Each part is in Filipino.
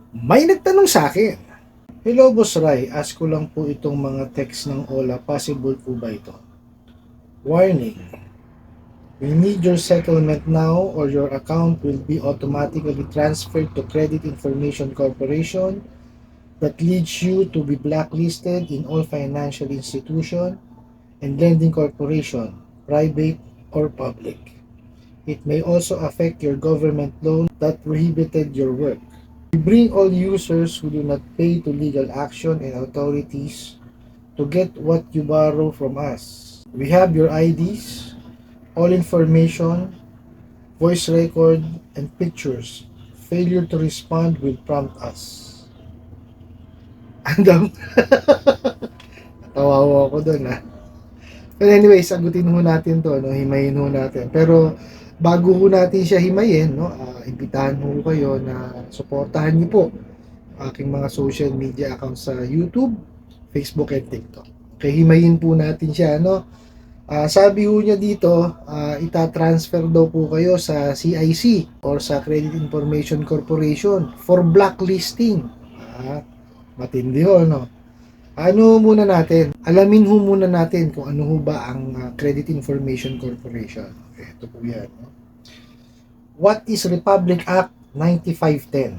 May nagtanong sa akin, "Hello Boss Rai, ask ko lang po itong mga text ng Ola, possible po ba ito? Warning, we need your settlement now or your account will be automatically transferred to Credit Information Corporation that leads you to be blacklisted in all financial institution and lending corporation, private or public. It may also affect your government loan that prohibited your work. We bring all users who do not pay to legal action and authorities to get what you borrow from us. We have your IDs, all information, voice record, and pictures. Failure to respond will prompt us." Andam, tawawa ako doon ha. But anyway, sagutin ho natin to, no? Himayin ho natin. Pero bago ho natin siya himayin, no? Imbitahan ho kayo na suportahan niyo po aking mga social media accounts sa YouTube, Facebook, and TikTok. Okay, himayin po natin siya, no? Sabi ho niya dito, ita-transfer daw po kayo sa CIC or sa Credit Information Corporation for blacklisting. Matindi ho, no? Ano muna natin? Alamin ho muna natin kung ano ho ba ang Credit Information Corporation. Okay, ito po yan. No? What is Republic Act 9510?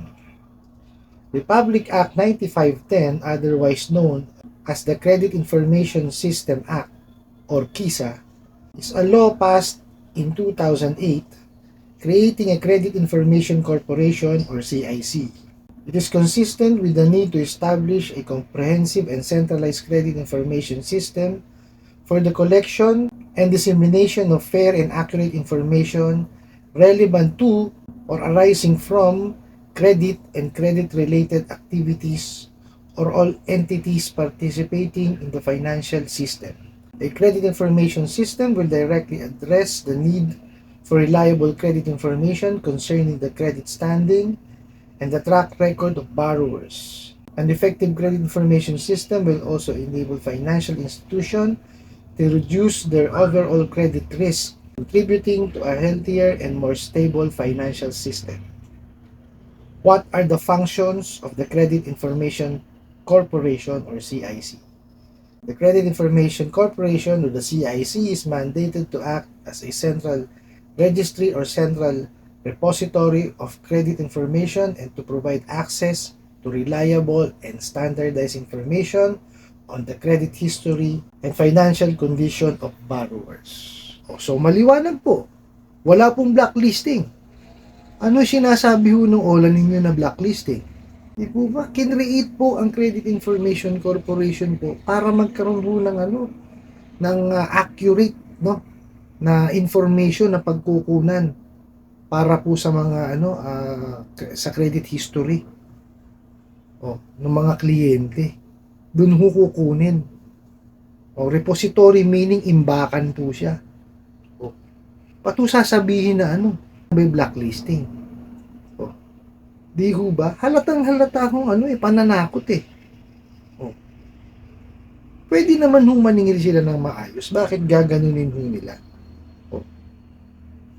Republic Act 9510, otherwise known as the Credit Information System Act or KISA, is a law passed in 2008 creating a Credit Information Corporation or CIC. It is consistent with the need to establish a comprehensive and centralized credit information system for the collection and dissemination of fair and accurate information relevant to or arising from credit and credit-related activities or all entities participating in the financial system. A credit information system will directly address the need for reliable credit information concerning the credit standing and the track record of borrowers. An effective credit information system will also enable financial institutions to reduce their overall credit risk, contributing to a healthier and more stable financial system. What are the functions of the Credit Information Corporation or CIC? The Credit Information Corporation or the CIC is mandated to act as a central registry or central repository of credit information and to provide access to reliable and standardized information on the credit history and financial condition of borrowers. So maliwanag po, wala pong blacklisting. Ano sinasabi ho ng OLA ninyo na blacklisting? Di po ba? Kinreate po ang Credit Information Corporation po para magkaroon ho ng accurate, no, na information na pagkukunan para po sa mga sa credit history ng mga kliyente. Doon ho kukunin. Repository meaning imbakan po siya. Pato sasabihin na may blacklisting. Di ho ba? Halatang halata kung pananakot eh. Pwede naman hong maningil sila ng maayos. Bakit gaganunin ho nila?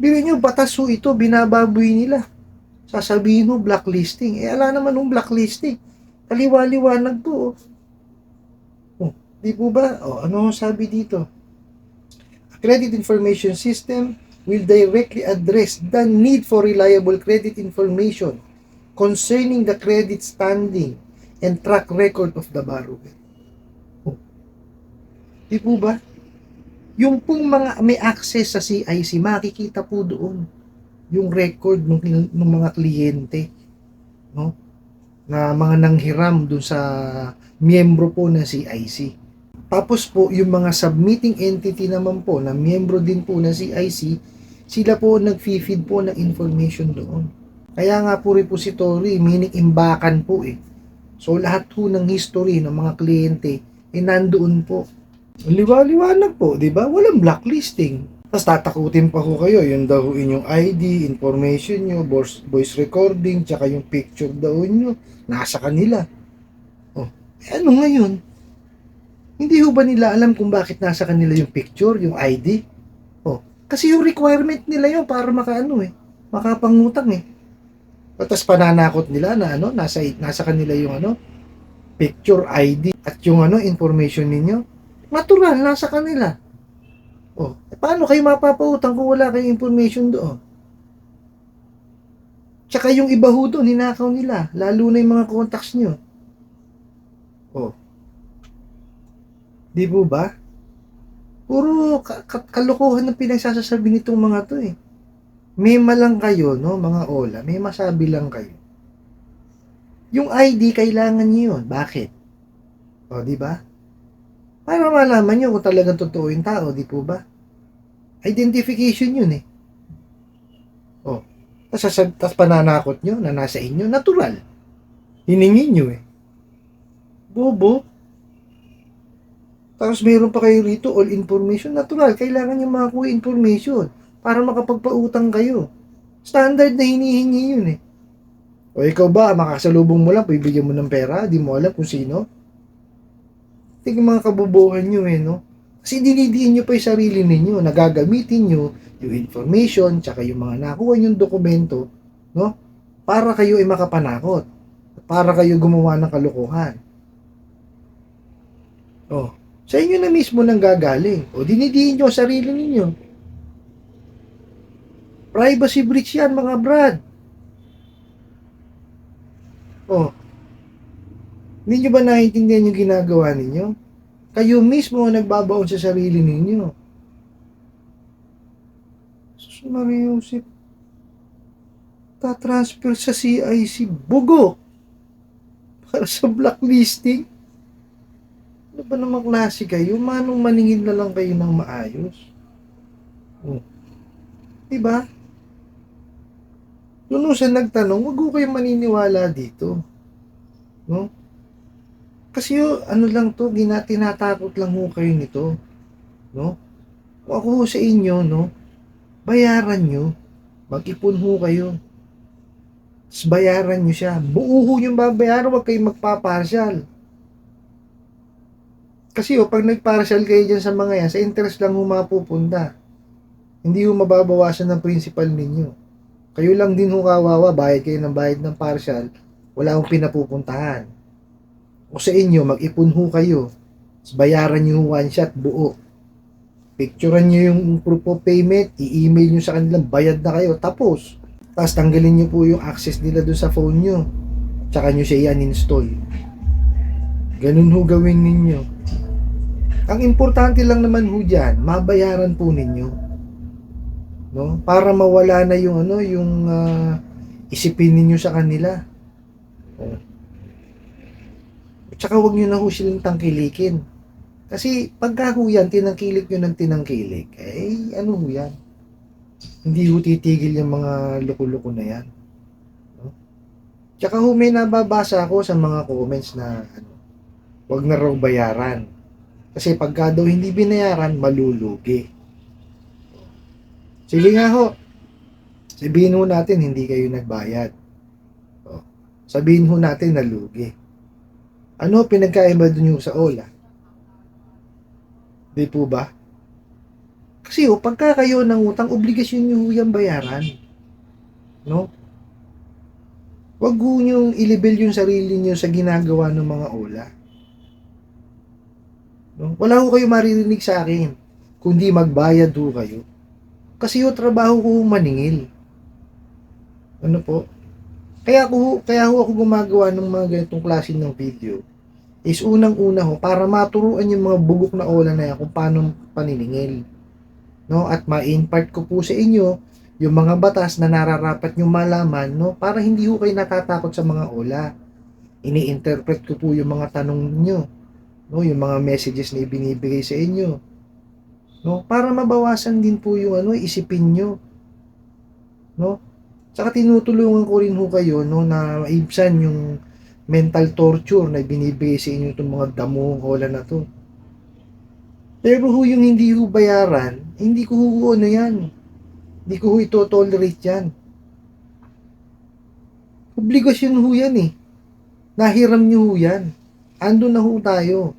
Biro nyo, batas ho ito, binababoy nila. Sasabihin ho, blacklisting. Ala naman hong blacklisting. Kaliwa-liwanag po. Di po ba? Ano sabi dito? A credit information system will directly address the need for reliable credit information concerning the credit standing and track record of the borrower. Di po ba? Yung pong mga may access sa CIC, makikita po doon yung record ng mga kliyente, no? Na mga nanghiram doon sa miyembro po ng CIC. Tapos po, yung mga submitting entity naman po na miyembro din po ng CIC, sila po nag-feed po ng information doon. Kaya nga po repository, meaning imbakan po eh. So lahat po ng history ng mga kliyente, nandoon po. Liwa-liwanag po, di ba? Walang blacklisting. Tapos tatakutin pa ko kayo, yun daw inyong ID, information nyo, voice recording, tsaka yung picture daw nyo, nasa kanila. Ano ngayon? Hindi ho ba nila alam kung bakit nasa kanila yung picture, yung ID? Kasi yung requirement nila yun para makapangutang eh. Tapos pananakot nila na ano, nasa kanila yung ano, picture ID at yung ano, information ninyo. Natural, nasa kanila. Oh, paano kayo mapapautang kung wala kayong information doon? Tsaka yung iba ho doon, hinakaw nila. Lalo na yung mga contacts nyo. Oh, di po ba? Puro kalokohan ng pinagsasasabi nitong mga to eh. Mema lang kayo, no, mga ola. May masabi lang kayo. Yung ID, kailangan nyo yun. Bakit? O, di ba? Para malaman nyo kung talagang totoo yung tao, di po ba? Identification yun eh. O, tas pananakot nyo na nasa inyo, natural. Hiningin nyo eh. Bobo. Tapos meron pa kayo rito, all information, natural. Kailangan nyo makakuha information para makapagpautang kayo. Standard na hinihingi yun eh. O ikaw ba, makasalubong mo lang, bibigyan mo ng pera, di mo alam kung sino? Tingin mga kabubuhan nyo eh, no? Kasi dinidiin nyo pa yung sarili ninyo, nagagamitin nyo yung information, tsaka yung mga nakuha nyong dokumento, no? Para kayo ay makapanakot. Para kayo gumawa ng kalokohan. Oh, sa inyo na mismo nang gagaling. O dinidiin nyo ang sarili ninyo. Privacy breach yan, mga brad. Oh, hindi nyo ba naiintindihan yung ginagawa ninyo? Kayo mismo ang nagbabaon sa sarili ninyo. Sus Maria Joseph, tatransfer sa CIC, bugo! Para sa blacklisting? Ano ba namang klase kayo? Manong maningil na lang kayo ng maayos. Oh. Diba? Lunusan nagtanong, wag ko kayo maniniwala dito. No? Kasi ano lang to, tinatakot lang ho kayo nito. No? Kung ako ho sa inyo, no, bayaran nyo. Mag-ipon ho kayo. Tapos bayaran nyo siya. Buo ho yung babayaran, wag kayong magpapartial. Kasi pag nagpartial kayo dyan sa mga yan, sa interest lang ho mapupunta. Hindi ho mababawasan ng principal ninyo. Kayo lang din ho kawawa, bayad kayo ng bayad ng partial, wala akong pinapupuntahan. O sa inyo, mag-ipon ho kayo. Bayaran nyo one shot, buo. Picturean nyo yung proof of payment, i-email nyo sa kanilang, bayad na kayo, tapos. Tapos tanggalin nyo po yung access nila doon sa phone nyo. Tsaka nyo siya i-uninstall. Ganun ho gawin ninyo. Ang importante lang naman ho dyan, mabayaran po ninyo. No? Para mawala na yung ano, yung isipin ninyo sa kanila. Oh. Tsaka wag nyo na ho silang tangkilikin. Kasi pagka ho yan, tinangkilik nyo ng tinangkilik, eh ano ho yan? Hindi ho titigil yung mga loko-loko na yan. No? Tsaka ho may nababasa ako sa mga comments na ano, wag na raw bayaran. Kasi pagka daw hindi binayaran, malulugi. Sige nga ho, sabihin ho natin hindi kayo nagbayad. O, sabihin ho natin nalugi. Ano pinagkaiba dun yung sa OLA? Di po ba? Kasi pagka kayo ng utang, obligasyon nyo yung bayaran. No? Wag ho nyo i-label yung sarili nyo sa ginagawa ng mga OLA. No? Wala ho kayo maririnig sa akin kundi magbayad ho kayo. Kasi trabaho ko maningil. Ano po? Kaya ho ako gumagawa ng mga ganitong klase ng video. Is unang-una ho, para maturuan yung mga bugok na ola na yan kung paano paniningil. No? At ma-impart ko po sa inyo yung mga batas na nararapat nyo malaman, no? Para hindi ho kayo natatakot sa mga ola. Ini-interpret ko po yung mga tanong nyo, no? Yung mga messages na ibinibigay sa inyo. No? Para mabawasan din po yung ano, isipin nyo. No? Saka tinutulungan ko rin ho kayo, no, na maibsan yung mental torture na binibigay sa inyo itong mga damuhong ola na to. Pero ho yung hindi ho bayaran, hindi ko ho ano yan. Hindi ko ho ito tolerate yan. Obligasyon ho yan eh. Nahiram nyo ho yan. Ando na ho tayo.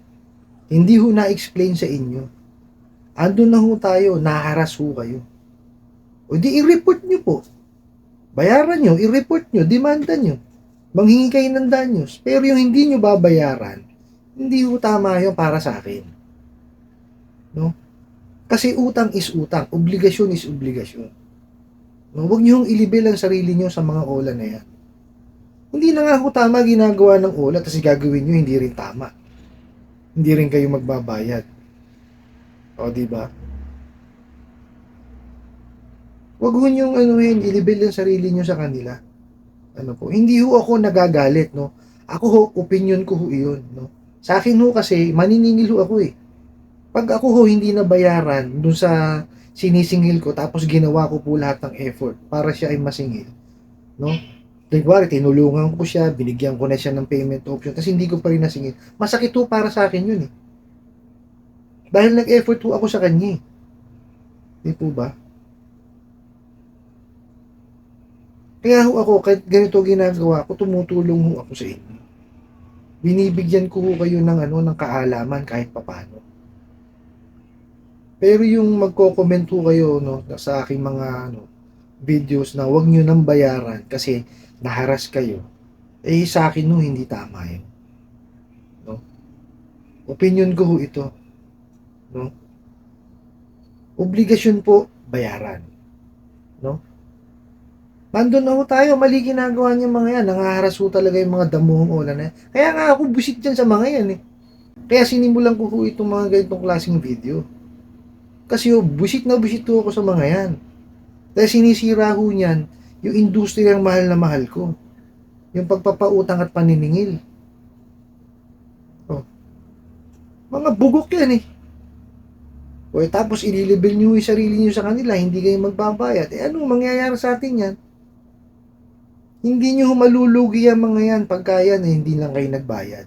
Hindi ho na-explain sa inyo. Ando na ho tayo, naharas ho kayo. O di i-report nyo po. Bayaran nyo, i-report nyo, demanda nyo. Manghingi kayo ng danyos. Pero yung hindi nyo babayaran, hindi ho tama yun para sa akin. No? Kasi utang is utang, obligasyon is obligasyon. No? Huwag nyo ilibel ang sarili nyo sa mga ola na yan. Hindi na nga ho tama ginagawa ng ola, kasi gagawin nyo, hindi rin tama. Hindi rin kayo magbabayad. O, di ba? Huwag ho nyong ilibel ang sarili nyo sa kanila. Ano po, hindi ho ako nagagalit, no? Ako ho, opinion ko ho iyon, no? Sa akin ho kasi, maniningil ho ako eh. Pag ako ho hindi nabayaran dun sa sinisingil ko, tapos ginawa ko po lahat ng effort para siya ay masingil, no? Like, tinulungan ko siya, binigyan ko na siya ng payment option, tapos hindi ko pa rin nasingil. Masakit ho para sa akin yun eh. Dahil nag-effort ho ako sa kanya eh. Di po ba? Kaya ho ako, kahit ganito ginagawa ko, tumutulong ho ako sa inyo. Binibigyan ko ho kayo ng kaalaman kahit papano. Pero yung magko-comment ho kayo no, sa aking mga videos na wag nyo nang bayaran kasi naharas kayo, eh sa akin no, hindi tama yun. No? Opinion ko ho ito. No? Obligasyon po, bayaran. No? Nandun na ho tayo, mali ginagawa niya mga yan. Nangaharas ho talaga yung mga damuhong ulan na yan. Kaya nga ako busit dyan sa mga yan eh. Kaya sinimulan ko ho itong mga ganitong klaseng video. Kasi ho, busit na busit ho ako sa mga yan. Dahil sinisira ho niyan yung industriyang mahal na mahal ko. Yung pagpapautang at paniningil. Oh. Mga bugok yan eh. O tapos ililibel nyo yung sarili nyo sa kanila, hindi kayo magbabayad. Eh anong mangyayari sa atin yan? Hindi nyo malulugi ang mga yan pagka yan eh, hindi lang kayo nagbayad.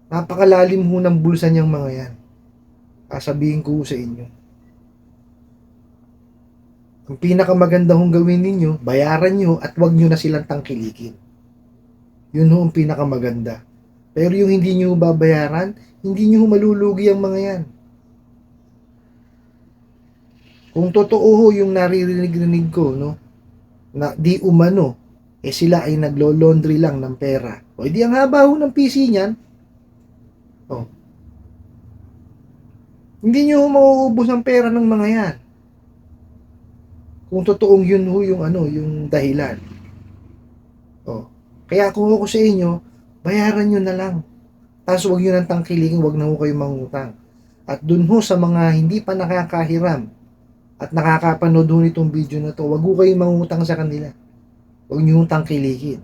Napakalalim ho ng bulsa niyang mga yan. Sasabihin ko sa inyo. Ang pinakamaganda hong gawin ninyo, bayaran nyo at wag nyo na silang tangkilikin. Yun ho ang pinakamaganda. Pero yung hindi nyo babayaran, hindi nyo malulugi ang mga yan. Kung totoo ho yung naririnig-rinig ko, no, na di umano, eh sila ay naglo-laundry lang ng pera. O di ang haba ho ng PC niyan. Oh. Hindi nyo mauubos ang pera ng mga yan. Kung totoong yun ho yung yung dahilan. Oh. Kaya kung ako sa inyo, bayaran nyo na lang. Tapos huwag nyo nang tangkilikin, huwag na ho kayo mangutang. At dun ho sa mga hindi pa nakakahiram at nakakapanood ho nitong video na to, huwag ho kayo mangutang sa kanila. Huwag nyo hong tangkilikin.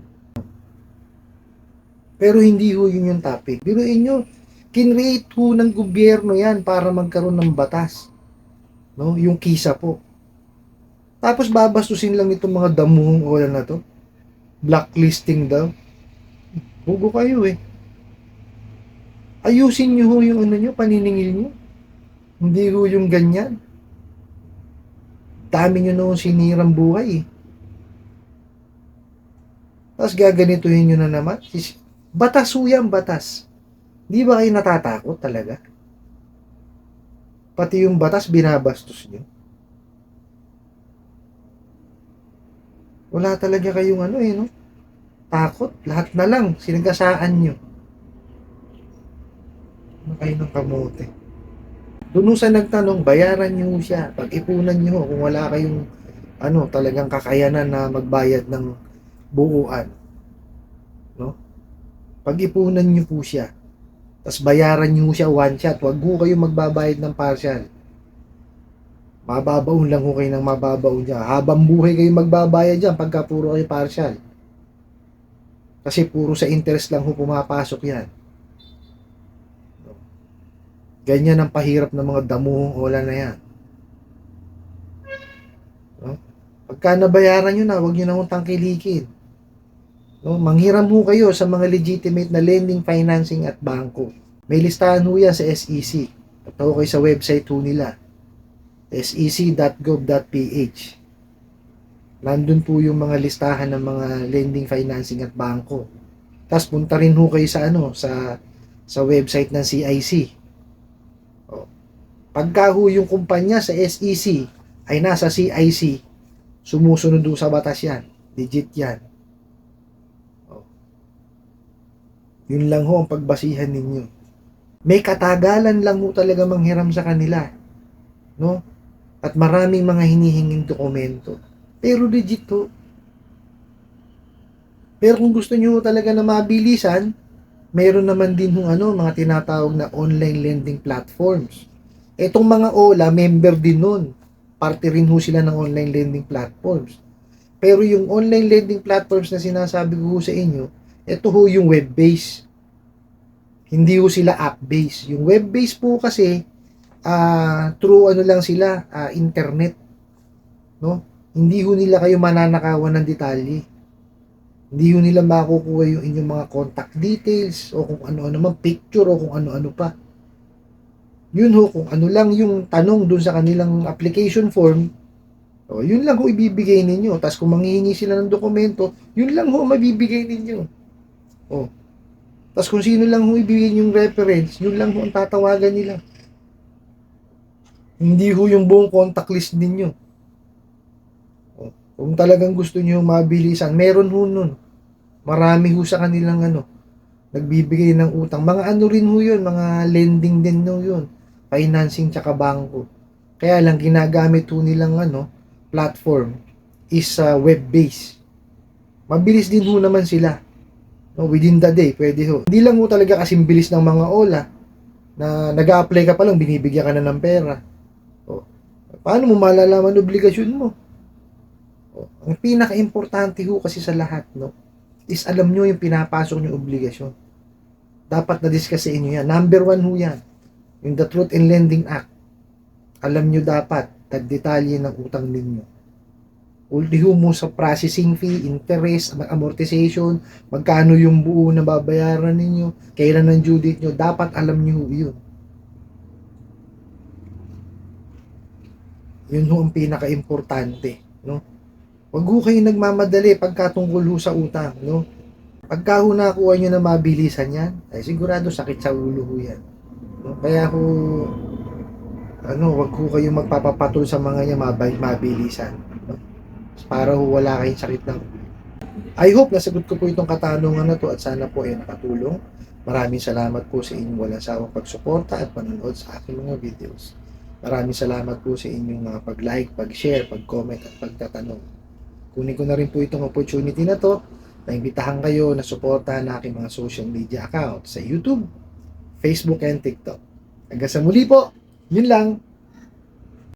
Pero hindi ho yun yung topic. Biruin nyo, kinreate ho ng gobyerno yan para magkaroon ng batas. No? Yung kisa po. Tapos babastusin lang itong mga damuhong ola na to. Blacklisting daw. Bugo kayo eh. Ayusin nyo ho yung nyo, paniningil nyo. Hindi ho yung ganyan. Dami nyo noong sinirang buhay eh. Tapos gaganituhin nyo na naman. Batas ho yan, batas. Di ba kayo natatakot talaga? Pati yung batas binabastos nyo. Wala talaga kayong no? Takot. Lahat na lang, sinagasaan nyo. Ano kayo ng kamote? Doon sa nagtanong, bayaran nyo siya. Pag-ipunan nyo kung wala kayong talagang kakayanan na magbayad ng buuan. No? Pag-ipunan nyo po siya. Tapos bayaran nyo siya one shot. Huwag ho kayo magbabayad ng partial. Mababaon lang ho kayo ng mababaon dyan. Habang buhay kayo magbabayad dyan pagka puro kayo partial. Kasi puro sa interest lang ho pumapasok yan. Ganyan ang pahirap ng mga damuhong ola na yan. No? Pagka nabayaran nyo na, huwag nyo na hong tangkilikin. No? Manghiram ho kayo sa mga legitimate na lending, financing at bangko. May listahan ho yan sa SEC. Punta ho kayo sa website ho nila. sec.gov.ph. Nandun po yung mga listahan ng mga lending, financing at bangko. Tapos punta rin ho kayo sa website ng CIC. O, pagka ho yung kumpanya sa SEC ay nasa CIC, Sumusunod doon sa batas yan. Legit yan. Oh, yun lang ho ang pagbasihan ninyo. May katagalan lang ho talaga manghiram sa kanila. No? At maraming mga hinihinging dokumento. Pero legit ho. Pero kung gusto nyo talaga na mabilisan, mayroon naman din mga tinatawag na online lending platforms. Etong mga OLA, member din nun. Parte rin ho sila ng online lending platforms. Pero yung online lending platforms na sinasabi ko sa inyo, ito ho yung web-based. Hindi ho sila app-based. Yung web-based po kasi, through lang sila, internet. No? Hindi ho nila kayo mananakawan ng detalye. Hindi ho nila makukuha yung inyong mga contact details o kung ano-ano man, picture o kung ano-ano pa. Yun ho, kung ano lang yung tanong dun sa kanilang application form, yun lang ho ibibigay ninyo. Tapos kung manghihingi sila ng dokumento, yun lang ho mabibigay ninyo. O, tapos kung sino lang ho ibigay yung reference, yun lang ho ang tatawagan nila. Hindi ho yung buong contact list ninyo. O, kung talagang gusto niyo mabilisan, meron ho nun. Marami ho sa kanilang nagbibigay ng utang. Mga rin ho yun, mga lending din ho yun. Financing tsaka bangko. Kaya lang ginagamit ho nilang platform is web-based. Mabilis din ho naman sila. No, within the day, pwede ho. Hindi lang ho talaga kasing bilis ng mga OLA na nag-a-apply ka pa lang, binibigyan ka na ng pera. O, paano mo malalaman obligasyon mo? O, ang pinaka-importante ho kasi sa lahat, is alam nyo yung pinapasok nyo obligasyon. Dapat na-discuss sa inyo yan. Number 1 ho yan. Yung the Truth in Lending Act. Alam nyo dapat, tagdetalye ng utang ninyo. Ulti ho mo sa processing fee, interest, amortization, magkano yung buo na babayaran ninyo, kailan ang due date nyo, dapat alam nyo yun. Yun ho ang pinaka-importante, no? Huwag ho kayo nagmamadali pagkatungkol ho sa utang, no? Pagka ho nakuha nyo na mabilisan yan, ay sigurado sakit sa ulo ho yan. No? Kaya ho, wag ho kayo magpapapatol sa mga niya mabilisan. No? Para ho wala kayong sakit ng ulo. I hope nasagot ko po itong katanungan na to at sana po ay nakatulong. Maraming salamat po sa inyong walang sawang pagsuporta at panonood sa aking mga videos. Maraming salamat po sa inyong pag-like, pag-share, pag-comment at pagtatanong. Kunin ko na rin po itong opportunity na to na imbitahan kayo na suportahan na aking mga social media account sa YouTube, Facebook, and TikTok. Hanggang sa muli po, yun lang.